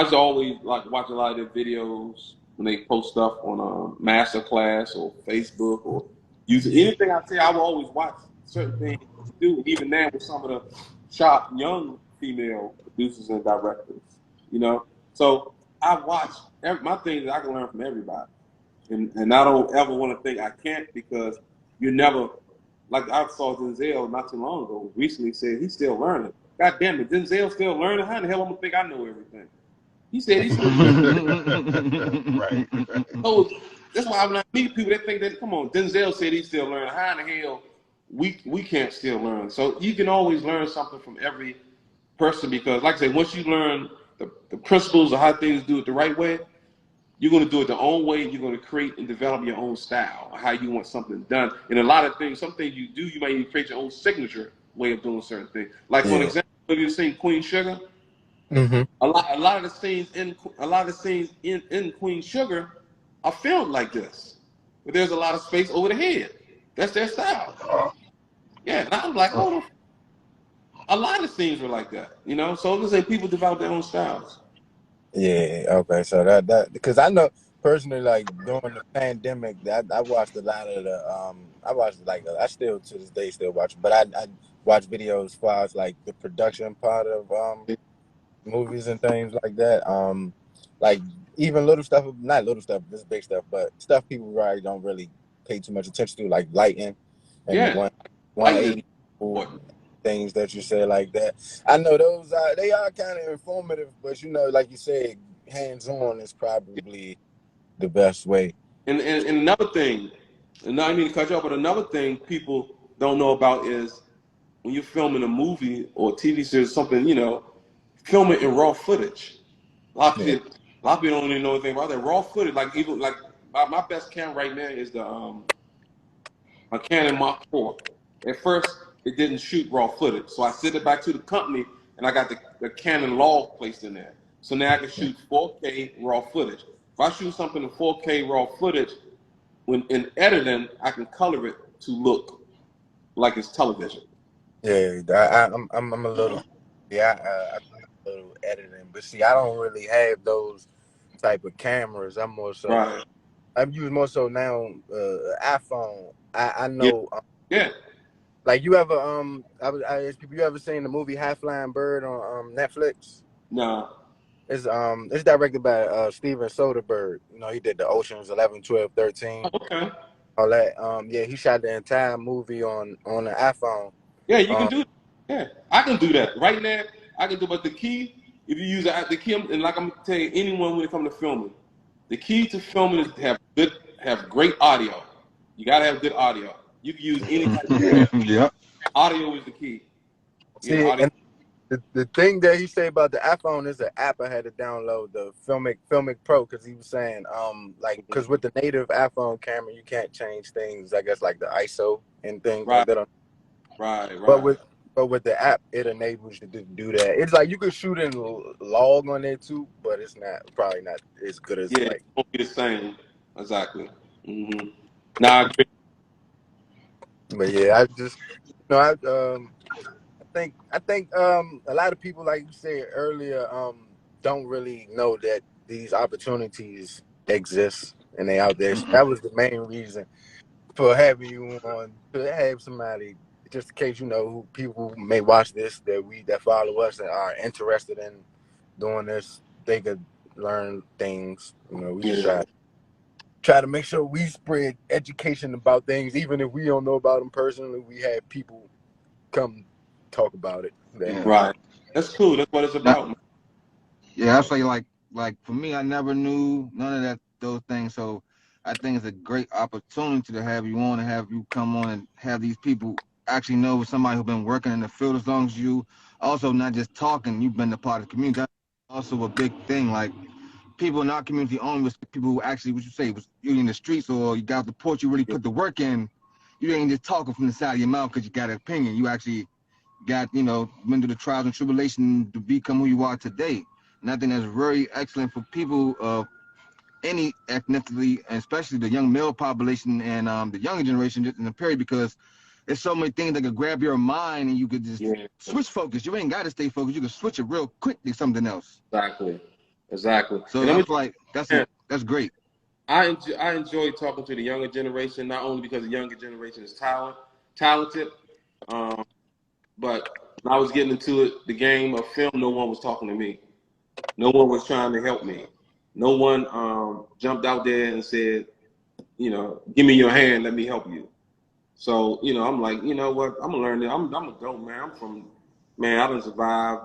used to always like watch a lot of their videos when they post stuff on Masterclass or Facebook or YouTube. Anything I say, I will always watch certain things to do. Even now with some of the sharp young female producers and directors, So I watch my things that I can learn from everybody, and I don't ever want to think I can't because you never. Like I saw Denzel not too long ago. Recently said he's still learning. God damn it, Denzel still learning? How in the hell I'm gonna think I know everything? He said he's still learning. Right. So that's why when I meet people, they think that come on, Denzel said he's still learning. How in the hell we can't still learn? So you can always learn something from every person because, like I said, once you learn the principles of how things do it the right way, you're going to do it the own way. You're going to create and develop your own style, how you want something done. And a lot of things, some things you do, you might even create your own signature way of doing certain things. Like for example, have you seen Queen Sugar? Mm-hmm. A lot of the scenes in Queen Sugar are filmed like this, but there's a lot of space over the head. That's their style. Yeah, and I'm like, hold on. A lot of scenes were like that, So let's say people develop their own styles. Yeah. Okay. So that because I know personally, like during the pandemic, I watched a lot of the I watched I still to this day still watch, but I watch videos as far as like the production part of movies and things like that. Like even little stuff, not little stuff, this big stuff, but stuff people really don't really pay too much attention to, like lighting and the 180 things that you say like that. I know those they are kind of informative, but like you said, hands-on is probably the best way. And another thing, and I mean to cut you off, but another thing people don't know about is when you're filming a movie or a TV series, something, film it in raw footage. A lot of people don't even know anything about that raw footage. Like even like my best camera right now is the a Canon Mark IV. At first, it didn't shoot raw footage, so I sent it back to the company, and I got the Canon log placed in there. So now I can shoot 4K raw footage. If I shoot something in 4K raw footage, when in editing, I can color it to look like it's television. Yeah, I'm a little I do a little editing, but see, I don't really have those type of cameras. I'm more so I'm using more so now iPhone. I know. Yeah. Like you ever I ask people, you ever seen the movie High Flying Bird on Netflix? No. It's directed by Steven Soderbergh. He did the Oceans 11, 12, 13. Okay. All that. Yeah, he shot the entire movie on an iPhone. Yeah, you can do it. Yeah, I can do that right now. I can do, but the key, if you use the key, and like I'm gonna tell you, anyone when it comes to filming, the key to filming is to have great audio. You gotta have good audio. You can use any type of audio is the key. See, and the thing that he said about the iPhone is the app I had to download, the Filmic Pro, because he was saying because with the native iPhone camera you can't change things, I guess, like the ISO and things like that. Right. But with the app, it enables you to do that. It's like you could shoot in log on there too, but it's probably not as good as it won't be the same. Exactly. Mm-hmm. Nah, I agree. But yeah, I just, you know, I think a lot of people, like you said earlier, don't really know that these opportunities exist and they out there. So that was the main reason for having you on, to have somebody, just in case, you know, who people who may watch this that follow us and are interested in doing this, they could learn things. You know, we just try to make sure we spread education about things, even if we don't know about them personally. We have people come talk about it. Yeah. Right. That's cool. That's what it's That, about. yeah, I say like for me, I never knew none of those things. So I think it's a great opportunity to have you on and have you come on and have these people actually know somebody who's been working in the field as long as you. Also, not just talking, you've been a part of the community. That's also a big thing. Like people in our community only respect people who actually, what you say, was you in the streets or you got off the porch, you really put the work in. You ain't just talking from the side of your mouth because you got an opinion. You actually got, went through the trials and tribulations to become who you are today. And I think that's very excellent for people of any ethnicity, and especially the young male population and the younger generation just in the period, because there's so many things that could grab your mind and you could just switch focus. You ain't got to stay focused. You can switch it real quick to something else. Exactly. So And I feel like that's great. I enjoy talking to the younger generation, not only because the younger generation is talented, but when I was getting into the game of film, no one was talking to me. No one was trying to help me. No one jumped out there and said, give me your hand, let me help you. So, I'm like, you know what? I'm gonna learn it. I'm a dope man. I done survived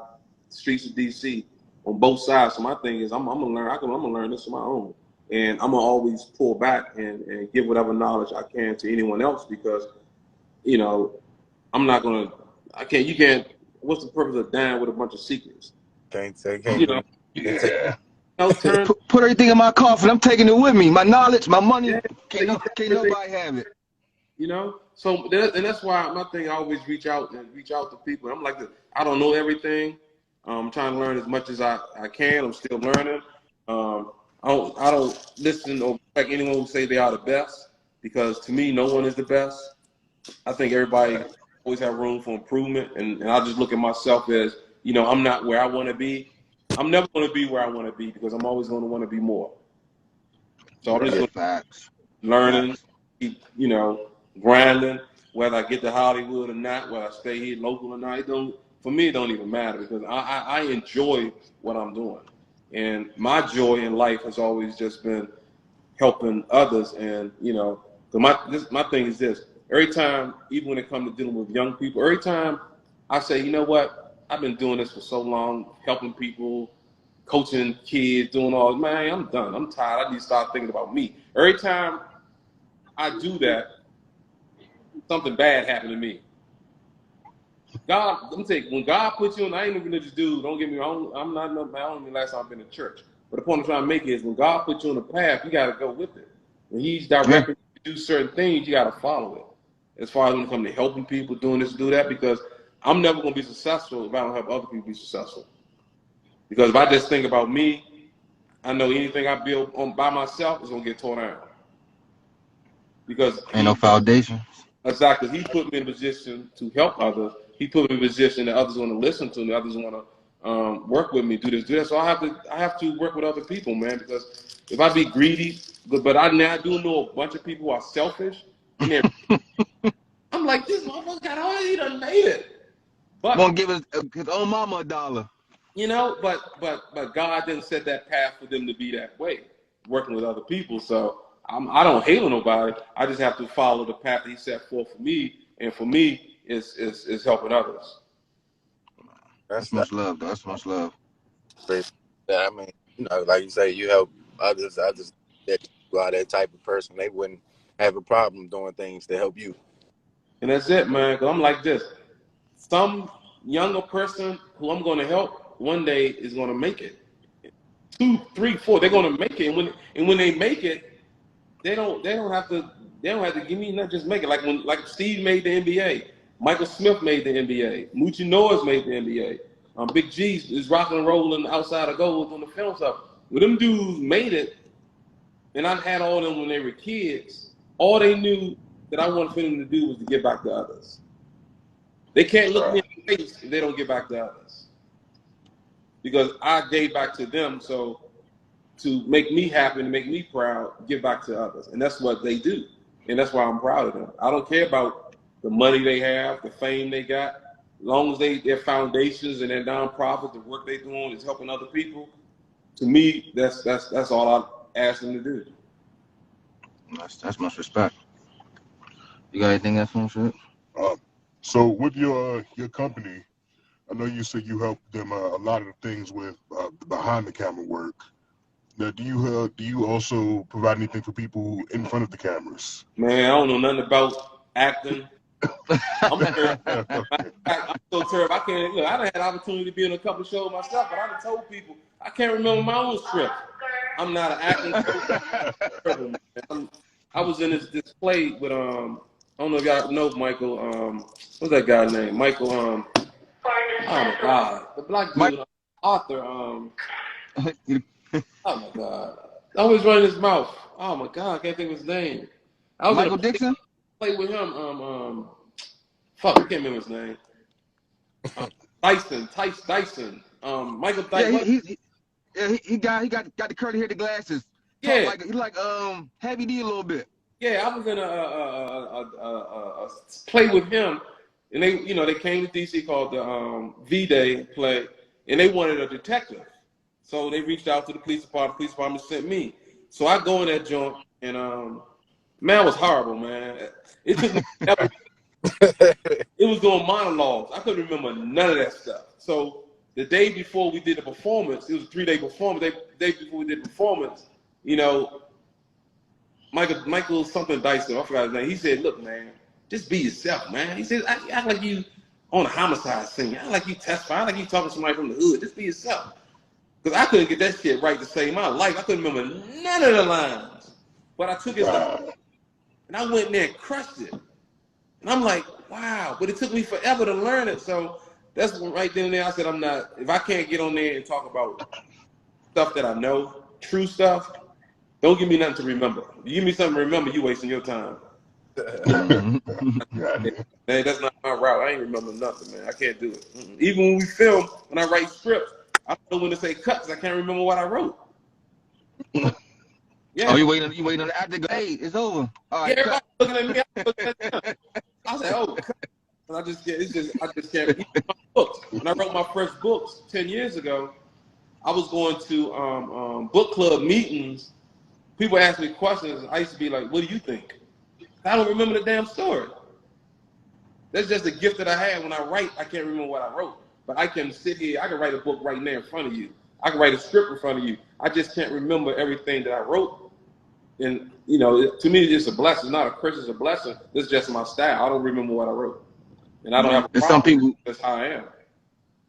the streets of DC on both sides. So my thing is, I'm gonna learn. I'm gonna learn this on my own, and I'm gonna always pull back and give whatever knowledge I can to anyone else, because, I'm not gonna. I can't. You can't. What's the purpose of dying with a bunch of secrets? Can't say, Yeah. Turn. Put everything in my coffin. I'm taking it with me. My knowledge, my money. Can't nobody have it. So that's why my thing, I always reach out to people. I'm like, I don't know everything. I'm trying to learn as much as I can. I'm still learning. I don't listen or like anyone who say they are the best, because to me, no one is the best. I think everybody always have room for improvement, and I just look at myself as, I'm not where I want to be. I'm never going to be where I want to be, because I'm always going to want to be more. So I'm just going Facts. learning, keep, grinding, whether I get to Hollywood or not, whether I stay here local or not. For me, it don't even matter, because I enjoy what I'm doing. And my joy in life has always just been helping others. And, my thing is this: every time, even when it comes to dealing with young people, every time I say, you know what, I've been doing this for so long, helping people, coaching kids, doing all, man, I'm done. I'm tired. I need to start thinking about me. Every time I do that, something bad happened to me. God, let me tell you, when God puts you on, I ain't a religious dude, don't get me wrong, I'm not, I don't mean last time I've been to church. But the point I'm trying to make is, when God puts you on a path, you got to go with it. When He's directing you to do certain things, you got to follow it. As far as when it comes to helping people, doing this, do that, because I'm never going to be successful if I don't help other people be successful. Because if I just think about me, I know anything I build on by myself is going to get torn down. Because Ain't no foundation. Exactly. He put me in a position to help others. He put me in a position that others want to listen to me, others want to work with me, do this, do that. So I have to work with other people, man, because if I be greedy, but I do know a bunch of people who are selfish, and I'm like, this motherfucker got all, he done made it. But won't give his own mama $1. But God didn't set that path for them to be that way, working with other people. So I don't hate on nobody. I just have to follow the path that He set forth for me, and for me is helping others. That's much love, though. That's much love. I mean, like you say, you help others. That you are that type of person, they wouldn't have a problem doing things to help you. And that's it, man. Because I'm like this: some younger person who I'm going to help one day is going to make it. 2, 3, 4, they're going to make it, and when they make it, they don't have to give me nothing, just make it. Like Steve made the NBA, Michael Smith made the NBA, Moochie Noah's made the NBA. Big G's is rocking and rolling outside of goals on the film stuff. When them dudes made it, and I had all of them when they were kids, all they knew that I wanted for them to do was to give back to others. They can't look me in the face if they don't give back to others. Because I gave back to them, so to make me happy and make me proud, give back to others. And that's what they do. And that's why I'm proud of them. I don't care about the money they have, the fame they got. As long as their foundations and their nonprofits, the work they're doing is helping other people, to me, that's all I ask them to do. That's much respect. You got anything else on shit? So with your company, I know you said you help them a lot of the things with behind the camera work. Now, do you also provide anything for people in front of the cameras? Man, I don't know nothing about acting. I'm so terrible. I can't. Look, I done had the opportunity to be in a couple of shows myself, but I done told people I can't remember my own script. I'm not an acting. I was in this play with I don't know if y'all know Michael. What's that guy's name? Michael. Oh my God, the black dude, Arthur. Oh my God, always running his mouth. Oh my God, I can't think of his name. I was Michael Dixon. Play with him. Fuck, I can't remember his name. Dyson. Michael Dyson. He got the curly hair, the glasses. Yeah, he like Heavy D a little bit. Yeah, I was in a play with him, and they came to DC called the V-Day play, and they wanted a detective, so they reached out to the police department. The police department sent me, so I go in that joint, and man, it was horrible, man. It took me it was doing monologues. I couldn't remember none of that stuff. So the day before we did the performance, it was a 3-day performance. The day before we did the performance, Michael something Dyson, I forgot his name. He said, "Look, man, just be yourself, man." He said, "Act like you on a homicide scene. Act like you testify. Act like you talking to somebody from the hood. Just be yourself." Because I couldn't get that shit right to save my life. I couldn't remember none of the lines. But I took his stuff and I went in there and crushed it. And I'm like, wow. But it took me forever to learn it. So that's when right then and there I said, if I can't get on there and talk about stuff that I know, true stuff, don't give me nothing to remember. You give me something to remember, you wasting your time. Man, that's not my route. I ain't remember nothing, man. I can't do it. Even when we film, when I write scripts, I don't know when to say cut because I can't remember what I wrote. Yeah. Oh, you waiting on the actor to go, hey, it's over. All right, everybody looking at me. I'm looking at them. I said, oh, cut. And I just can't. Even my books. When I wrote my first books 10 years ago, I was going to book club meetings. People ask me questions. I used to be like, "What do you think?" I don't remember the damn story. That's just a gift that I had when I write. I can't remember what I wrote, but I can sit here. I can write a book right there in front of you. I can write a script in front of you. I just can't remember everything that I wrote. And to me, it's a blessing. It's not a curse. It's a blessing. This is just my style. I don't remember what I wrote, and I don't have a problem. Some people. That's how I am.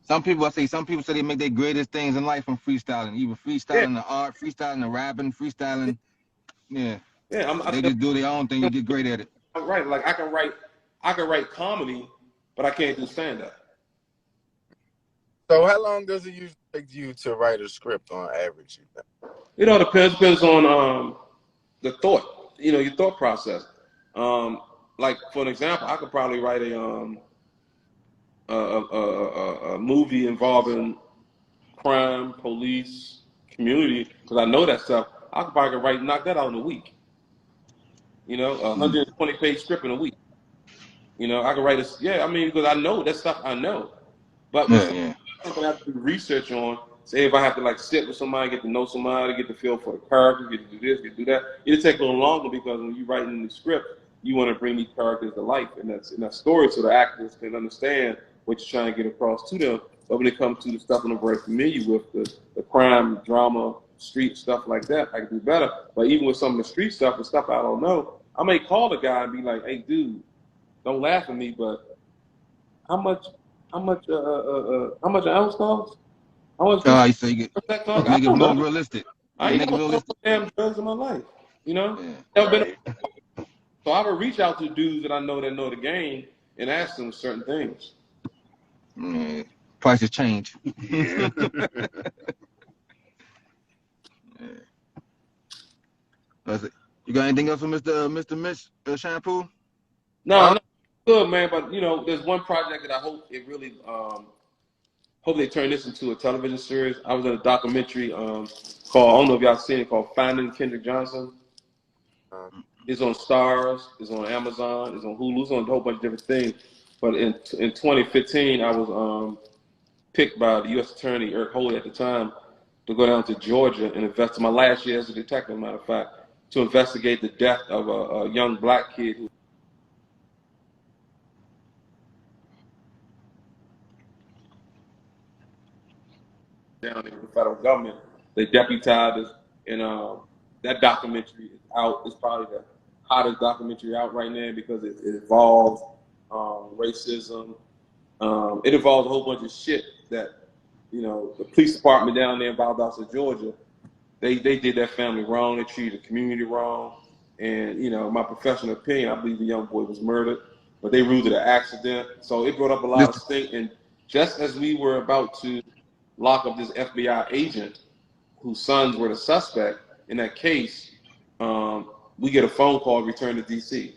Some people say they make their greatest things in life from freestyling. Either freestyling the art, freestyling the rapping, freestyling. Yeah. They just do their own thing and get great at it. I'm right. Like I can write comedy, but I can't do stand-up. So how long does it usually take you to write a script on average? It all depends on the thought. Your thought process. Like for an example, I could probably write a movie involving crime, police, community, because I know that stuff. I could probably knock that out in a week. 120-page script in a week. I could write this. Yeah, I mean, because I know that stuff. I know, but something I have to do research on. Say if I have to sit with somebody, get to know somebody, get the feel for the character, get to do this, get to do that. It'll take a little longer because when you're writing the script, you want to bring these characters to life and that story so the actors can understand what you're trying to get across to them. But when it comes to the stuff I'm very familiar with, the crime, drama, street stuff like that, I can do better. But even with some of the street stuff and stuff I don't know, I may call the guy and be like, "Hey, dude, don't laugh at me, but how much an ounce costs? How much?" You say make it more realistic. I ain't never damn drugs in my life. Never been. So I would reach out to dudes that I know that know the game and ask them certain things. Prices change. Yeah. You got anything else for Mr. Mitch Shampoo? No, good, man. But you know, there's one project that I hope it really hope they turn this into a television series. I was in a documentary called, I don't know if y'all seen it, called Finding Kendrick Johnson. It's on Starz, it's on Amazon, it's on Hulu, it's on a whole bunch of different things. But in 2015, I was picked by the U.S. Attorney Eric Holey at the time to go down to Georgia and invest. My last year as a detective, matter of fact, to investigate the death of a young black kid who down in the federal government. They deputized us, and that documentary is out. It's probably the hottest documentary out right now because it involves racism. It involves a whole bunch of shit that, you know, the police department down there in Valdosta, Georgia, they did that family wrong. They treated the community wrong. And, you know, my professional opinion, I believe the young boy was murdered, but they ruled it an accident. So it brought up a lot of stink. And just as we were about to lock up this FBI agent whose sons were the suspect in that case, we get a phone call return to DC.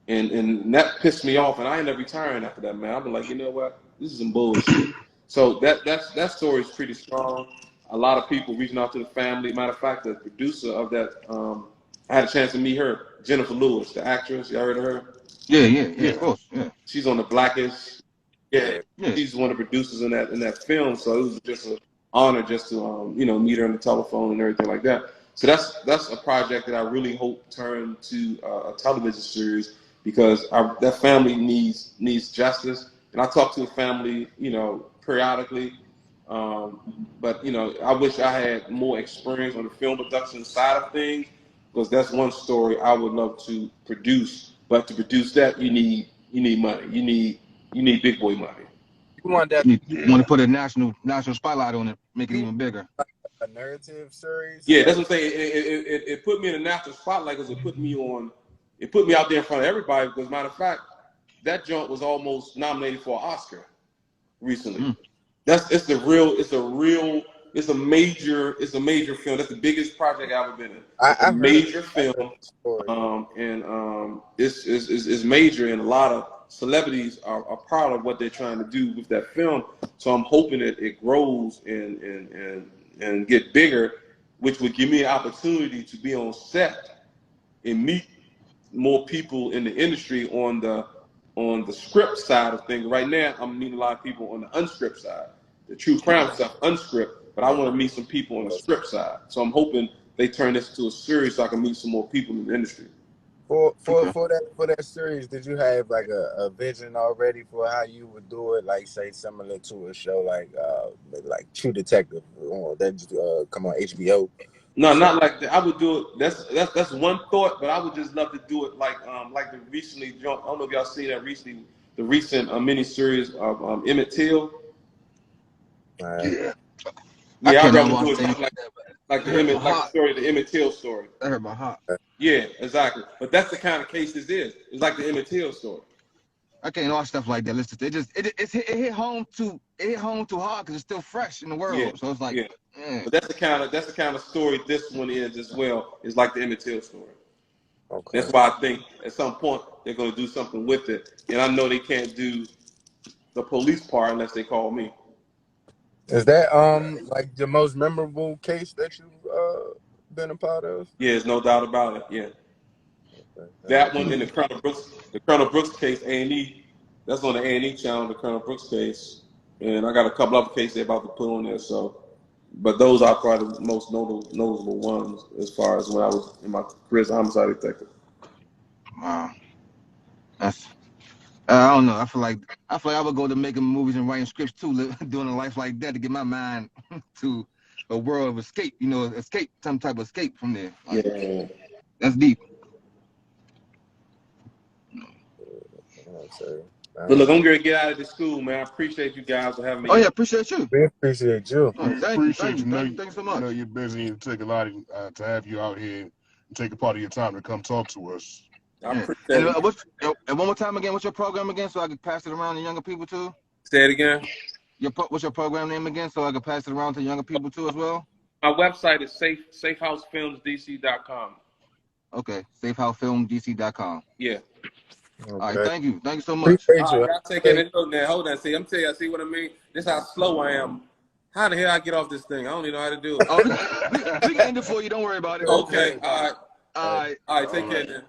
And that pissed me off, and I ended up retiring after that, man. I've been like, you know what? This is some bullshit. So that story is pretty strong. A lot of people reaching out to the family. Matter of fact, the producer of that, I had a chance to meet her, Jennifer Lewis, the actress. You heard of her? Yeah, of course. Yeah. She's on the Blackish. Yeah, she's one of the producers in that film. So it was just an honor just to you know, meet her on the telephone and everything like that. So that's a project that I really hope turn to a television series, because that family needs justice. And I talk to the family, you know, periodically. But you know, I wish I had more experience on the film production side of things, because that's one story I would love to produce. But to produce that, you need money. You need big boy money. You want that? You want to put a national spotlight on it, make it even bigger. A narrative series? Yeah, that's what I'm saying. It put me in a national spotlight because it put me out there in front of everybody. Because matter of fact, that joint was almost nominated for an Oscar recently. It's a major film. That's the biggest project I've ever been in. It's a major film, and it's major, and a lot of celebrities are proud of what they're trying to do with that film. So I'm hoping that it grows and get bigger, which would give me an opportunity to be on set and meet more people in the industry on the script side of things. Right now, I'm meeting a lot of people on the unscript side, the true crime stuff, unscript. But I want to meet some people on the script side. So I'm hoping they turn this into a series so I can meet some more people in the industry. For that series, did you have like a vision already for how you would do it? Like, say, similar to a show like True Detective that come on HBO. No, not like that. I would do it. That's one thought, but I would just love to do it like the recently. I don't know if y'all seen that recently. The recent miniseries of Emmett Till. Yeah. Yeah, I'd rather do it something like the story of the Emmett Till story. That hurt my heart. Yeah, exactly. But that's the kind of case this is. It's like the Emmett Till story. I can't watch stuff like that. Listen, it hit home too hard because it's still fresh in the world. Yeah. So it's like, But that's the kind of story this one is as well. It's like the Emmett Till story. Okay. That's why I think at some point they're going to do something with it. And I know they can't do the police part unless they call me. Is that like the most memorable case that you've been a part of? Yeah, there's no doubt about it. Yeah. Okay. That one in the Colonel Brooks case, A&E, that's on the A&E channel, the Colonel Brooks case. And I got a couple other cases they're about to put on there. So, but those are probably the most notable ones as far as when I was in my career as a homicide detective. Wow. That's I don't know. I feel like I would go to making movies and writing scripts too, doing a life like that to get my mind to a world of escape. You know, some type of escape from there. Like, yeah, that's deep. But look, I'm going to get out of the school, man. I appreciate you guys for having me. Oh yeah, appreciate you. We appreciate you. Oh, thank you so much. I know you're busy and take a lot to have you out here and take a part of your time to come talk to us. I appreciate it. And one more time again, what's your program again, so I can pass it around to younger people too? Say it again. What's your program name again, so I can pass it around to younger people too as well? My website is safehousefilmsdc.com. Okay, safehousefilmsdc.com. Yeah. All right, Okay. thank you so much. Appreciate All you. right, y'all take care of this now. Hold on, see, I'm telling you, see what I mean? This how slow I am. How the hell I get off this thing? I don't even know how to do it. Oh, we can end it for you. Don't worry about it. Okay, all right. All right. All right, take care, man.